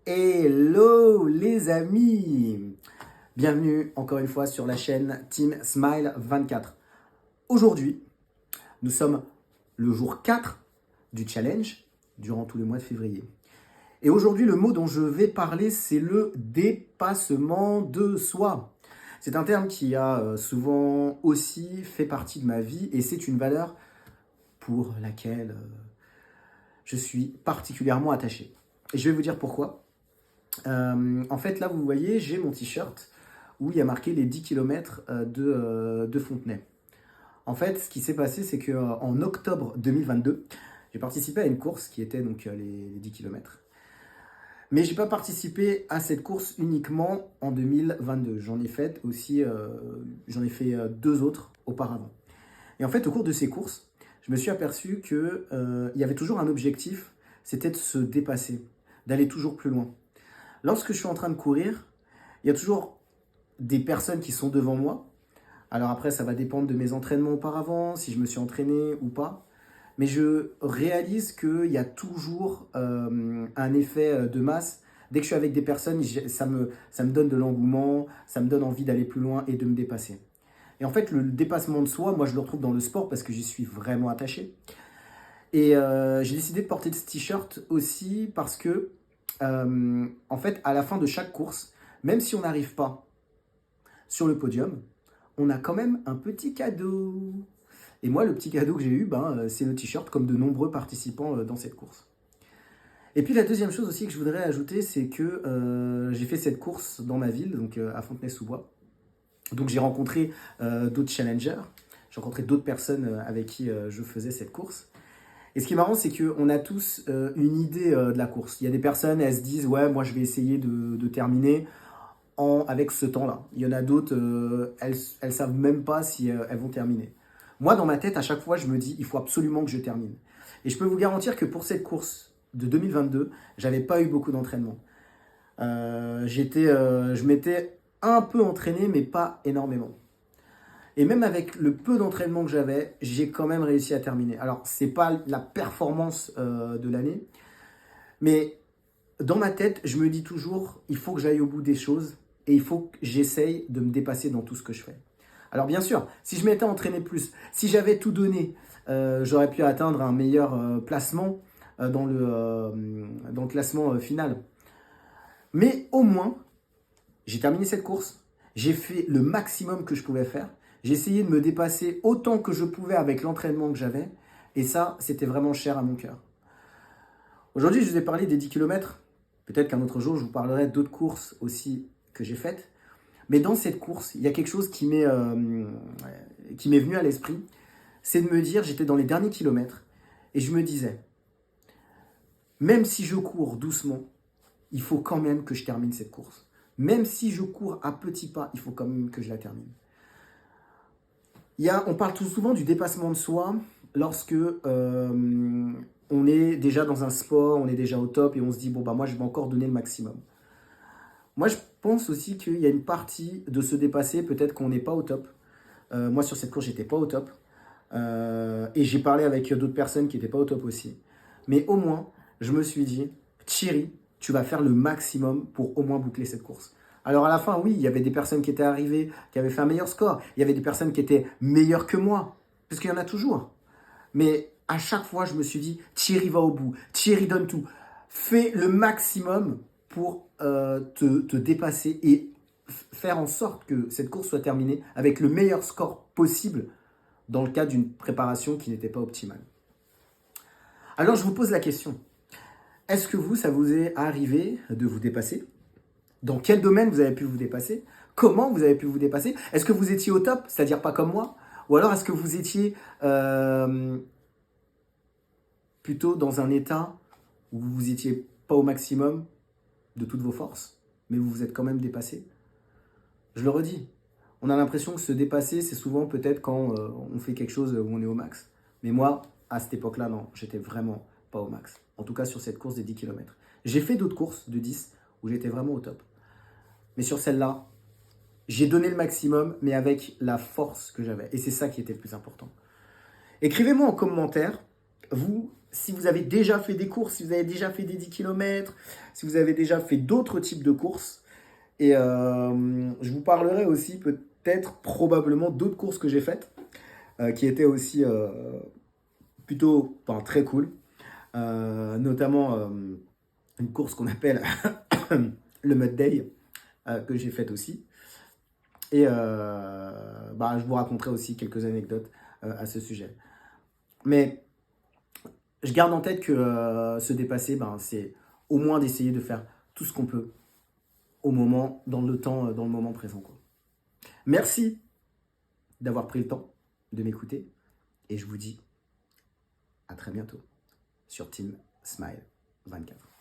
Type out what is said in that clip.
Hello les amis! Bienvenue encore une fois sur la chaîne Team Smile 24. Aujourd'hui, nous sommes le jour 4 du challenge durant tout le mois de février. Et aujourd'hui, le mot dont je vais parler, c'est le dépassement de soi. C'est un terme qui a souvent aussi fait partie de ma vie et c'est une valeur pour laquelle je suis particulièrement attaché. Et je vais vous dire pourquoi. En fait, là, vous voyez, j'ai mon t-shirt où il y a marqué les 10 km de Fontenay. En fait, ce qui s'est passé, c'est qu'en octobre 2022, j'ai participé à une course qui était donc les 10 km. Mais je n'ai pas participé à cette course uniquement en 2022. J'en ai fait aussi, deux autres auparavant. Et en fait, au cours de ces courses, je me suis aperçu qu'il y avait toujours un objectif, c'était de se dépasser, d'aller toujours plus loin. Lorsque je suis en train de courir, il y a toujours des personnes qui sont devant moi. Alors après, ça va dépendre de mes entraînements auparavant, si je me suis entraîné ou pas. Mais je réalise qu'il y a toujours un effet de masse. Dès que je suis avec des personnes, ça me donne de l'engouement, ça me donne envie d'aller plus loin et de me dépasser. Et en fait, le dépassement de soi, moi je le retrouve dans le sport parce que j'y suis vraiment attaché. Et j'ai décidé de porter ce t-shirt aussi parce que en fait, à la fin de chaque course, même si on n'arrive pas sur le podium, on a quand même un petit cadeau. Et moi, le petit cadeau que j'ai eu, c'est le t-shirt, comme de nombreux participants dans cette course. Et puis la deuxième chose aussi que je voudrais ajouter, c'est que j'ai fait cette course dans ma ville, donc à Fontenay-sous-Bois. Donc j'ai rencontré d'autres challengers, j'ai rencontré d'autres personnes avec qui je faisais cette course. Et ce qui est marrant, c'est qu'on a tous une idée de la course. Il y a des personnes, elles se disent « Ouais, moi, je vais essayer de terminer avec ce temps-là. » Il y en a d'autres, elles ne savent même pas si elles vont terminer. Moi, dans ma tête, à chaque fois, je me dis « Il faut absolument que je termine. » Et je peux vous garantir que pour cette course de 2022, j'avais pas eu beaucoup d'entraînement. Je m'étais un peu entraîné, mais pas énormément. Et même avec le peu d'entraînement que j'avais, j'ai quand même réussi à terminer. Alors, ce n'est pas la performance de l'année, mais dans ma tête, je me dis toujours, il faut que j'aille au bout des choses et il faut que j'essaye de me dépasser dans tout ce que je fais. Alors bien sûr, si je m'étais entraîné plus, si j'avais tout donné, j'aurais pu atteindre un meilleur placement dans le classement final. Mais au moins, j'ai terminé cette course, j'ai fait le maximum que je pouvais faire. J'ai essayé de me dépasser autant que je pouvais avec l'entraînement que j'avais. Et ça, c'était vraiment cher à mon cœur. Aujourd'hui, je vous ai parlé des 10 km. Peut-être qu'un autre jour, je vous parlerai d'autres courses aussi que j'ai faites. Mais dans cette course, il y a quelque chose qui m'est venu à l'esprit. C'est de me dire, j'étais dans les derniers kilomètres. Et je me disais, même si je cours doucement, il faut quand même que je termine cette course. Même si je cours à petits pas, il faut quand même que je la termine. On parle tout souvent du dépassement de soi lorsque on est déjà dans un sport, on est déjà au top et on se dit, moi, je vais encore donner le maximum. Moi, je pense aussi qu'il y a une partie de se dépasser, peut-être qu'on n'est pas au top. Moi, sur cette course, j'étais pas au top. Et j'ai parlé avec d'autres personnes qui n'étaient pas au top aussi. Mais au moins, je me suis dit, Thierry, tu vas faire le maximum pour au moins boucler cette course. Alors à la fin, oui, il y avait des personnes qui étaient arrivées, qui avaient fait un meilleur score. Il y avait des personnes qui étaient meilleures que moi, parce qu'il y en a toujours. Mais à chaque fois, je me suis dit, Thierry va au bout, Thierry donne tout. Fais le maximum pour te dépasser et faire en sorte que cette course soit terminée avec le meilleur score possible dans le cas d'une préparation qui n'était pas optimale. Alors je vous pose la question, est-ce que ça vous est arrivé de vous dépasser ? Dans quel domaine vous avez pu vous dépasser? Comment vous avez pu vous dépasser? Est-ce que vous étiez au top, c'est-à-dire pas comme moi? Ou alors est-ce que vous étiez plutôt dans un état où vous n'étiez pas au maximum de toutes vos forces, mais vous vous êtes quand même dépassé? Je le redis, on a l'impression que se dépasser, c'est souvent peut-être quand on fait quelque chose où on est au max. Mais moi, à cette époque-là, non, j'étais vraiment pas au max. En tout cas sur cette course des 10 km. J'ai fait d'autres courses de 10 où j'étais vraiment au top. Mais sur celle-là, j'ai donné le maximum, mais avec la force que j'avais. Et c'est ça qui était le plus important. Écrivez-moi en commentaire, vous, si vous avez déjà fait des courses, si vous avez déjà fait des 10 km, si vous avez déjà fait d'autres types de courses. Et je vous parlerai aussi peut-être probablement d'autres courses que j'ai faites, qui étaient aussi plutôt très cool. Notamment une course qu'on appelle le Mud Day, que j'ai faite aussi. Et je vous raconterai aussi quelques anecdotes à ce sujet. Mais je garde en tête que se dépasser, c'est au moins d'essayer de faire tout ce qu'on peut au moment, dans le temps, dans le moment présent, quoi. Merci d'avoir pris le temps de m'écouter et je vous dis à très bientôt sur Team Smile 24.